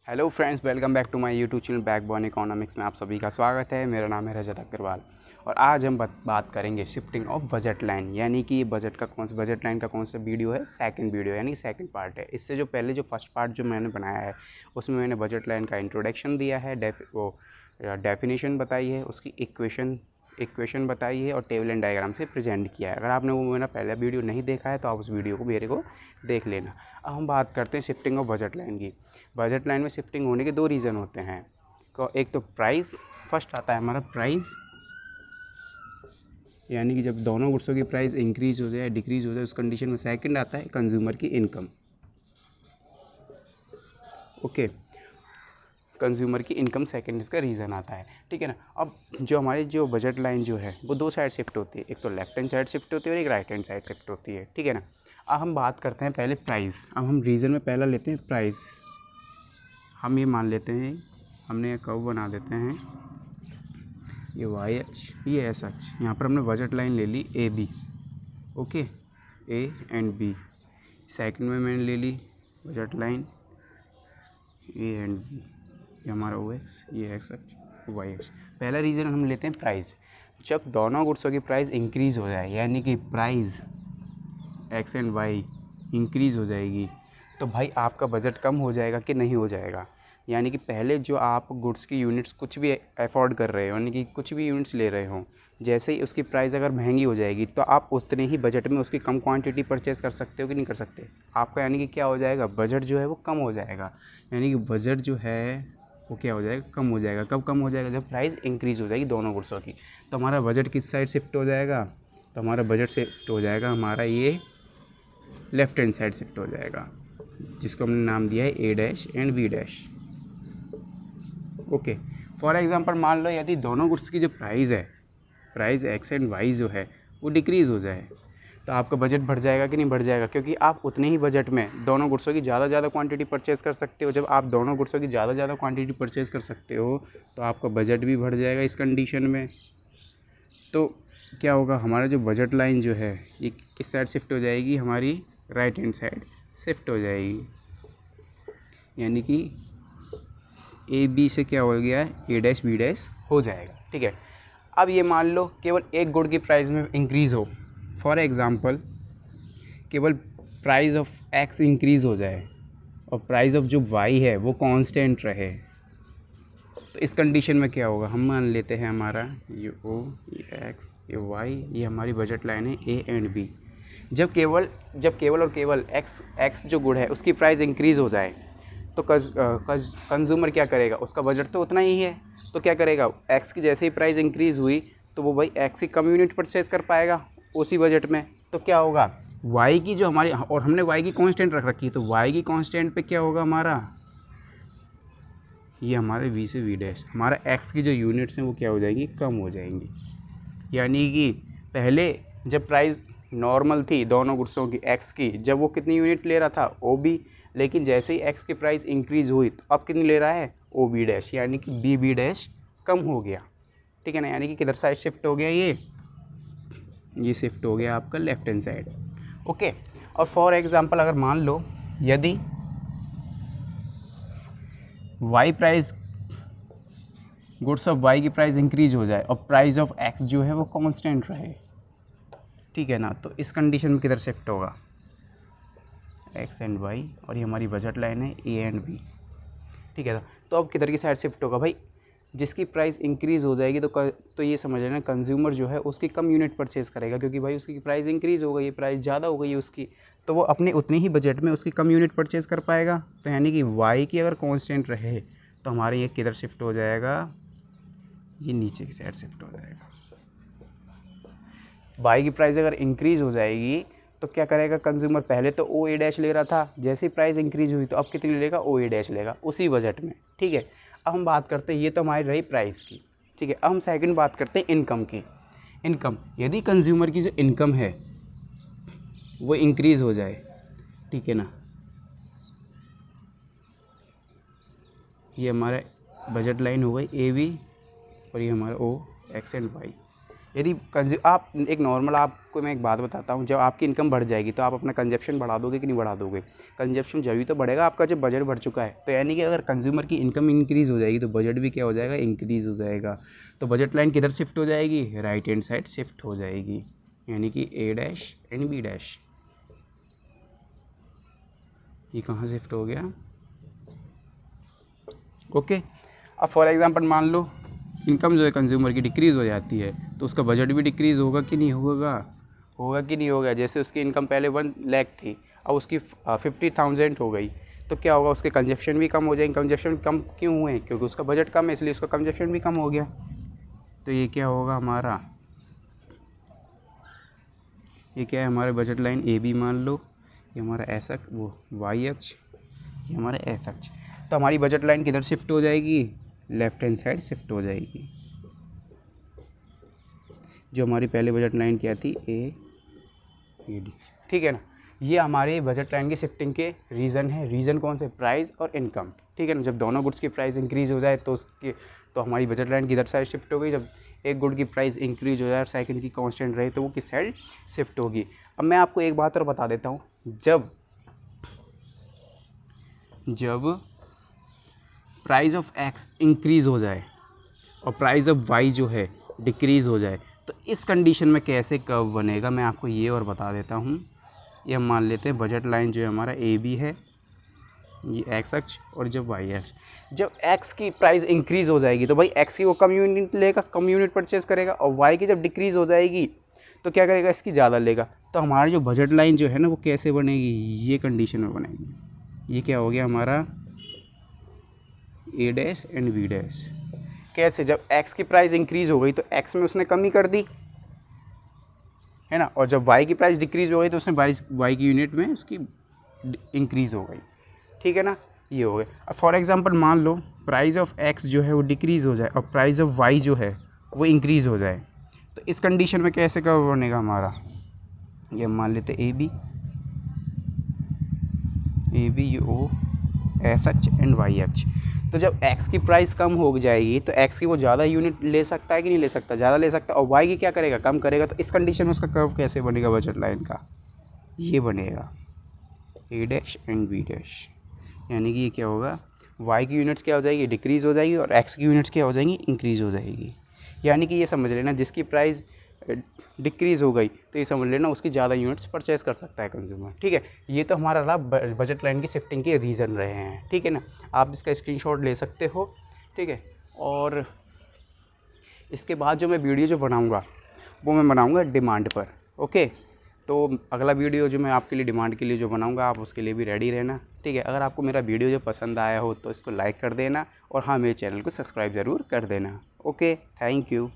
Hello friends, welcome back to my YouTube channel backbone economics में आप सभी का स्वागत है। मेरा नाम है रजत अग्रवाल और आज हम बात करेंगे शिफ्टिंग ऑफ बजट लाइन, यानी कि बजट लाइन का कौन सा वीडियो है, सेकंड वीडियो यानी सेकंड पार्ट है। इससे जो पहले जो फर्स्ट पार्ट जो मैंने बनाया है उसमें मैंने बजट लाइन का इंट्रोडक्शन दिया है, डेफिनेशन बताई है, उसकी इक्वेशन बताई है और टेबल एंड डायग्राम से प्रेजेंट किया है। अगर आपने वो मेरा पहला वीडियो नहीं देखा है तो आप उस वीडियो को मेरे को देख लेना। अब हम बात करते हैं शिफ्टिंग ऑफ बजट लाइन की। बजट लाइन में शिफ्टिंग होने के दो रीज़न होते हैं। एक तो प्राइस, फर्स्ट आता है हमारा प्राइस, यानी कि जब दोनों गुड्सों की प्राइस इंक्रीज हो जाए डिक्रीज हो जाए उस कंडीशन में। सेकंड आता है कंज्यूमर की इनकम। ओके, कंज्यूमर की इनकम सेकंड इसका रीज़न आता है, ठीक है ना। अब जो हमारी जो बजट लाइन जो है वो दो साइड शिफ्ट होती है, एक तो लेफ्ट हैंड साइड शिफ्ट होती है और एक राइट हैंड साइड शिफ्ट होती है, ठीक है ना। अब हम बात करते हैं पहले प्राइस। अब हम रीज़न में पहला लेते हैं प्राइस। हम ये मान लेते हैं, हमने एक कर्व बना देते हैं, ये वाई एच, ये एस एच। यहाँ पर हमने बजट लाइन ले ली A B, okay, A and B. Second में मैंने ले ली budget line A and B, ये हमारा ओ एक्स, ये एक्स एच, वाई एक्स। पहला रीज़न हम लेते हैं प्राइस। जब दोनों गुड्सों की प्राइस इंक्रीज़ हो जाए, यानी कि price X and Y increase हो जाएगी, तो भाई आपका बजट कम हो जाएगा कि नहीं हो जाएगा। यानी कि पहले जो आप गुड्स की यूनिट्स कुछ भी अफोर्ड कर रहे हो, यानी कि कुछ भी यूनिट्स ले रहे हो, जैसे ही उसकी प्राइस अगर महंगी हो जाएगी तो आप उतने ही बजट में उसकी कम क्वांटिटी परचेज़ कर सकते हो कि नहीं कर सकते। आपका यानी कि क्या हो जाएगा, बजट जो है वो कम हो जाएगा। यानी कि बजट जो है वो क्या हो जाएगा, कम हो जाएगा। कब कम हो जाएगा, जब प्राइस इंक्रीज़ हो जाएगी दोनों गुड्सों की। तो हमारा बजट किस साइड शिफ्ट हो जाएगा, तो हमारा बजट शिफ्ट हो जाएगा, हमारा ये लेफ्ट हैंड साइड शिफ्ट हो जाएगा, जिसको हमने नाम दिया है A dash and B dash. Okay, for example मान लो यदि दोनों गुड्स की जो प्राइस है, प्राइस एक्स एंड वाई जो है वो डिक्रीज़ हो जाए, तो आपका बजट बढ़ जाएगा कि नहीं बढ़ जाएगा, क्योंकि आप उतने ही बजट में दोनों गुड्सों की ज़्यादा क्वांटिटी परचेज़ कर सकते हो। जब आप दोनों गुड्सों की ज़्यादा क्वांटिटी परचेज़ कर सकते हो तो आपका बजट भी बढ़ जाएगा इस कंडीशन में। तो क्या होगा, हमारा जो बजट लाइन जो है ये किस साइड शिफ्ट हो जाएगी, हमारी राइट हैंड साइड शिफ्ट हो जाएगी। यानी कि ए बी से क्या हो गया है, ए डैश बी डैश हो जाएगा, ठीक है। अब ये मान लो केवल एक गुड की प्राइस में इंक्रीज़ हो, फॉर एग्ज़ाम्पल केवल प्राइस ऑफ एक्स इंक्रीज़ हो जाए और प्राइस ऑफ जो वाई है वो कांस्टेंट रहे, तो इस कंडीशन में क्या होगा, हम मान लेते हैं हमारा ये ओ, ये एक्स, ये वाई, ये हमारी बजट लाइन है ए एंड बी। जब केवल और केवल एक्स जो गुड है उसकी प्राइस इंक्रीज़ हो जाए तो कंज्यूमर क्या करेगा, उसका बजट तो उतना ही है, तो क्या करेगा, एक्स की जैसे ही प्राइस इंक्रीज़ हुई तो वो भाई एक्स की कम यूनिट परचेज़ कर पाएगा उसी बजट में। तो क्या होगा, वाई की जो हमारी, और हमने वाई की कांस्टेंट रख रखी है, तो वाई की कांस्टेंट पे क्या होगा हमारा, ये हमारे वी से वी डैश, हमारा एक्स की जो यूनिट्स हैं वो क्या हो जाएंगी, कम हो जाएंगी। यानी कि पहले जब प्राइस नॉर्मल थी दोनों गुड्सों की एक्स की, जब वो कितनी यूनिट ले रहा था, ओ बी, लेकिन जैसे ही एक्स की प्राइस इंक्रीज़ हुई तो अब कितनी ले रहा है, ओ बी डैश, यानी कि बी बी डैश कम हो गया, ठीक है ना। यानी कि किधर साइड शिफ्ट हो गया, ये शिफ्ट हो गया आपका लेफ्ट हैंड साइड। ओके, और फॉर एग्जांपल अगर मान लो यदि Y price, goods of Y की प्राइस इंक्रीज हो जाए और प्राइस ऑफ एक्स जो है वो कांस्टेंट रहे, ठीक है ना, तो इस कंडीशन में किधर शिफ्ट होगा, एक्स एंड वाई, और ये हमारी बजट लाइन है ए एंड बी, ठीक है ना। तो अब किधर की साइड शिफ्ट होगा भाई, जिसकी प्राइस इंक्रीज़ हो जाएगी तो ये समझ लेना कंज्यूमर जो है उसकी कम यूनिट परचेज़ करेगा, क्योंकि भाई उसकी प्राइस इंक्रीज़ हो गई है, प्राइस ज़्यादा हो गई है उसकी, तो वो अपने उतने ही बजट में उसकी कम यूनिट परचेज़ कर पाएगा। तो यानी कि वाई की अगर कांस्टेंट रहे तो हमारे ये किधर शिफ्ट हो जाएगा, ये नीचे की साइड शिफ्ट हो जाएगा। वाई की प्राइस अगर इंक्रीज़ हो जाएगी तो क्या करेगा कंज्यूमर, पहले तो ओ ए डैश ले रहा था, जैसे ही प्राइस इंक्रीज हुई तो अब कितनी लेगा, ओ ए डैश लेगा उसी बजट में, ठीक है। अब हम बात करते हैं, ये तो हमारी रही प्राइस की, ठीक है। अब हम सेकंड बात करते हैं इनकम की। इनकम, यदि कंज्यूमर की जो इनकम है वो इंक्रीज़ हो जाए, ठीक है ना, ये हमारा बजट लाइन हो गई ए बी और ये हमारा ओ एक्स एंड वाई। यदि आप एक नॉर्मल, आपको मैं एक बात बताता हूँ, जब आपकी इनकम बढ़ जाएगी तो आप अपना कंजप्शन बढ़ा दोगे कि नहीं बढ़ा दोगे? कंजप्शन जब ही तो बढ़ेगा आपका जब बजट बढ़ चुका है। तो यानी कि अगर कंज्यूमर की इनकम इंक्रीज़ हो जाएगी तो बजट भी क्या हो जाएगा? इंक्रीज़ हो जाएगा। तो बजट लाइन किधर शिफ्ट हो जाएगी? राइट हैंड साइड शिफ्ट हो जाएगी, यानी कि ए डैश एंड बी डैश। ये कहाँ शिफ्ट हो गया? ओके। अब फॉर एग्जांपल मान लो इनकम जो है कंज्यूमर की डिक्रीज़ हो जाती है तो उसका बजट भी डिक्रीज़ होगा कि नहीं होगा? होगा कि नहीं होगा? जैसे उसकी इनकम पहले 1 लाख थी, अब उसकी 50,000 हो गई, तो क्या होगा? उसके कंजप्शन भी कम हो जाएंगे। कंजप्शन कम क्यों हुए? क्योंकि उसका बजट कम है, इसलिए उसका कंजप्शन भी कम हो गया। तो ये क्या होगा हमारा? ये क्या है? हमारे बजट लाइन ए बी मान लो, ये हमारा एस अक्ष, वो वाई अक्ष, ये हमारा एस अक्ष। तो हमारी बजट लाइन किधर शिफ्ट हो जाएगी? लेफ्ट हैंड साइड शिफ्ट हो जाएगी। जो हमारी पहले बजट लाइन क्या थी? A D. ठीक है ना? ये हमारे बजट लाइन की शिफ्टिंग के रीज़न है। रीज़न कौन से? प्राइस और इनकम। ठीक है ना? जब दोनों गुड्स की प्राइस इंक्रीज़ हो जाए तो हमारी बजट लाइन किधर साइड शिफ्ट हो गई? जब एक गुड की प्राइस इंक्रीज हो जाए और सेकंड की कांस्टेंट रहे तो वो किस साइड शिफ्ट होगी? अब मैं आपको एक बात और बता देता हूँ, जब प्राइस ऑफ एक्स इंक्रीज़ हो जाए और प्राइस ऑफ वाई जो है डिक्रीज़ हो जाए तो इस कंडीशन में कैसे कर्व बनेगा, मैं आपको ये और बता देता हूँ। ये हम मान लेते हैं बजट लाइन जो है हमारा ए बी है, ये एक्स अक्ष, और जब वाई अक्ष। जब एक्स की प्राइस इंक्रीज़ हो जाएगी तो भाई एक्स की वो कम यूनिट लेगा, कम यूनिट परचेज करेगा, और वाई की जब डिक्रीज़ हो जाएगी तो क्या करेगा? इसकी ज़्यादा लेगा। तो हमारी जो बजट लाइन जो है ना वो कैसे बनेगी? ये कंडीशन में बनेगी। ये क्या हो गया हमारा? ए डैश एंड बी डैश। कैसे? जब एक्स की प्राइस इंक्रीज़ हो गई तो एक्स में उसने कमी कर दी, है ना, और जब वाई की प्राइस डिक्रीज़ हो गई तो उसने वाई की यूनिट में उसकी इंक्रीज़ हो गई। ठीक है ना? ये हो गए। अब फॉर एग्जांपल मान लो प्राइस ऑफ एक्स जो है वो डिक्रीज़ हो जाए और प्राइस ऑफ वाई जो है वो इंक्रीज़ हो जाए, तो इस कंडीशन में कैसे कर्व बनेगा हमारा? ये मान लेते ए बी ओ एस अक्ष एंड वाई अक्ष। तो जब x की प्राइस कम हो जाएगी तो x की वो ज़्यादा यूनिट ले सकता है कि नहीं ले सकता? ज़्यादा ले सकता है। और y की क्या करेगा? कम करेगा। तो इस कंडीशन में उसका कर्व कैसे बनेगा बजट लाइन का? ये बनेगा ए डैश एंड बी डैश, यानी कि ये क्या होगा? y की यूनिट्स क्या हो जाएगी? डिक्रीज़ हो जाएगी, और x की यूनिट्स क्या हो जाएंगी? इंक्रीज़ हो जाएगी। यानी कि ये समझ लेना, जिसकी प्राइस डिक्रीज़ हो गई तो ये समझ लेना उसकी ज़्यादा यूनिट्स परचेस कर सकता है कंज्यूमर। ठीक है? ये तो हमारा रहा बजट लाइन की शिफ्टिंग के रीज़न रहे हैं। ठीक है ना? आप इसका स्क्रीनशॉट ले सकते हो। ठीक है? और इसके बाद जो मैं वीडियो जो बनाऊंगा वो मैं बनाऊंगा डिमांड पर। ओके? तो अगला वीडियो जो मैं आपके लिए डिमांड के लिए जो बनाऊंगा आप उसके लिए भी रेडी रहना। ठीक है? अगर आपको मेरा वीडियो जो पसंद आया हो तो इसको लाइक कर देना, और हाँ, मेरे चैनल को सब्सक्राइब ज़रूर कर देना। Okay, thank you.